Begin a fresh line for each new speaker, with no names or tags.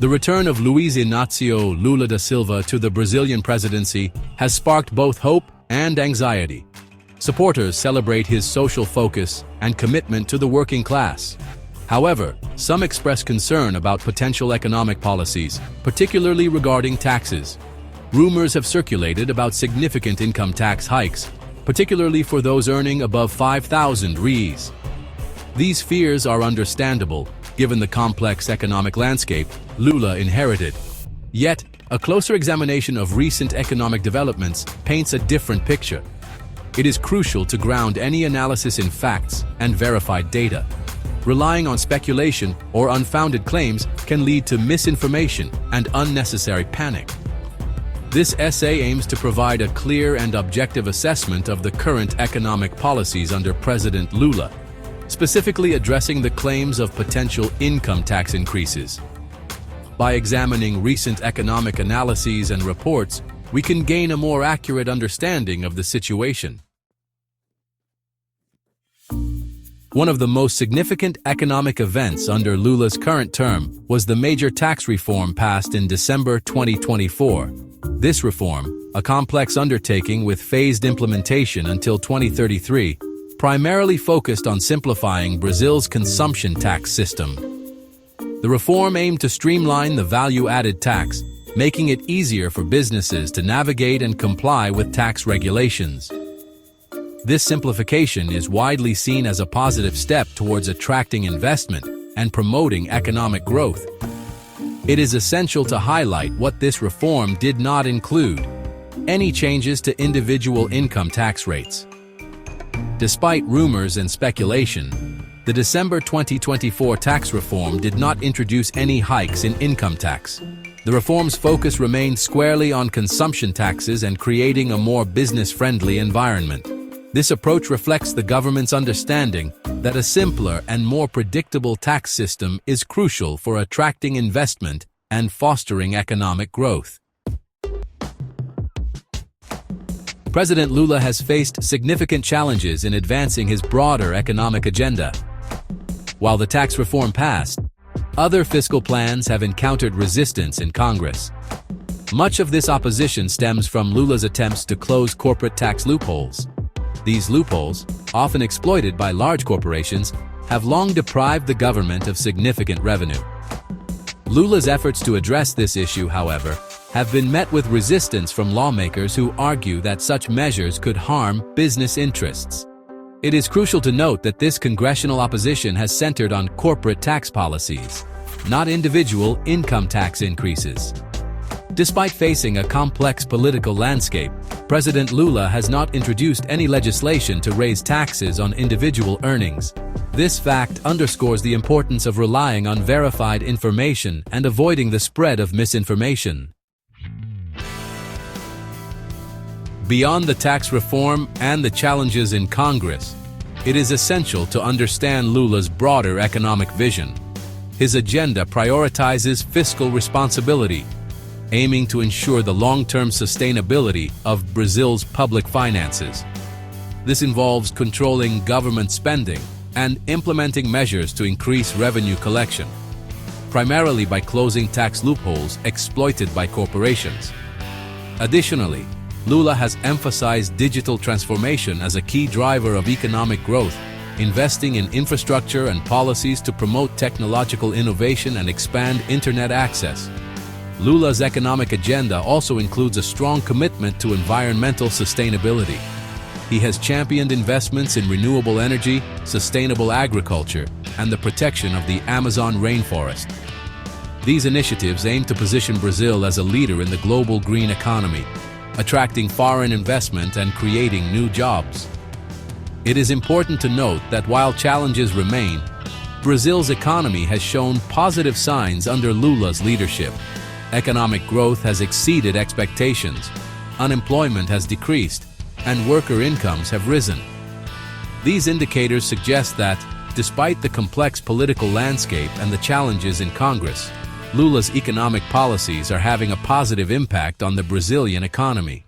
The return of Luiz Inácio Lula da Silva to the Brazilian presidency has sparked both hope and anxiety. Supporters celebrate his social focus and commitment to the working class. However, some express concern about potential economic policies, particularly regarding taxes. Rumors have circulated about significant income tax hikes, particularly for those earning above 5,000 reais. These fears are understandable, given the complex economic landscape Lula inherited. Yet, a closer examination of recent economic developments paints a different picture. It is crucial to ground any analysis in facts and verified data. Relying on speculation or unfounded claims can lead to misinformation and unnecessary panic. This essay aims to provide a clear and objective assessment of the current economic policies under President Lula, specifically addressing the claims of potential income tax increases. By examining recent economic analyses and reports, we can gain a more accurate understanding of the situation. One of the most significant economic events under Lula's current term was the major tax reform passed in December 2024. This reform, a complex undertaking with phased implementation until 2033, primarily focused on simplifying Brazil's consumption tax system. The reform aimed to streamline the value-added tax, making it easier for businesses to navigate and comply with tax regulations. This simplification is widely seen as a positive step towards attracting investment and promoting economic growth. It is essential to highlight what this reform did not include: any changes to individual income tax rates. Despite rumors and speculation, the December 2024 tax reform did not introduce any hikes in income tax. The reform's focus remained squarely on consumption taxes and creating a more business-friendly environment. This approach reflects the government's understanding that a simpler and more predictable tax system is crucial for attracting investment and fostering economic growth. President Lula has faced significant challenges in advancing his broader economic agenda. While the tax reform passed, other fiscal plans have encountered resistance in Congress. Much of this opposition stems from Lula's attempts to close corporate tax loopholes. These loopholes, often exploited by large corporations, have long deprived the government of significant revenue. Lula's efforts to address this issue, however, have been met with resistance from lawmakers who argue that such measures could harm business interests. It is crucial to note that this congressional opposition has centered on corporate tax policies, not individual income tax increases. Despite facing a complex political landscape, President Lula has not introduced any legislation to raise taxes on individual earnings. This fact underscores the importance of relying on verified information and avoiding the spread of misinformation. Beyond the tax reform and the challenges in Congress, it is essential to understand Lula's broader economic vision. His agenda prioritizes fiscal responsibility, aiming to ensure the long-term sustainability of Brazil's public finances. This involves controlling government spending and implementing measures to increase revenue collection, primarily by closing tax loopholes exploited by corporations. Additionally, Lula has emphasized digital transformation as a key driver of economic growth, investing in infrastructure and policies to promote technological innovation and expand internet access. Lula's economic agenda also includes a strong commitment to environmental sustainability. He has championed investments in renewable energy, sustainable agriculture, and the protection of the Amazon rainforest. These initiatives aim to position Brazil as a leader in the global green economy, attracting foreign investment and creating new jobs. It is important to note that while challenges remain, Brazil's economy has shown positive signs under Lula's leadership. Economic growth has exceeded expectations, unemployment has decreased, and worker incomes have risen. These indicators suggest that, despite the complex political landscape and the challenges in Congress, Lula's economic policies are having a positive impact on the Brazilian economy.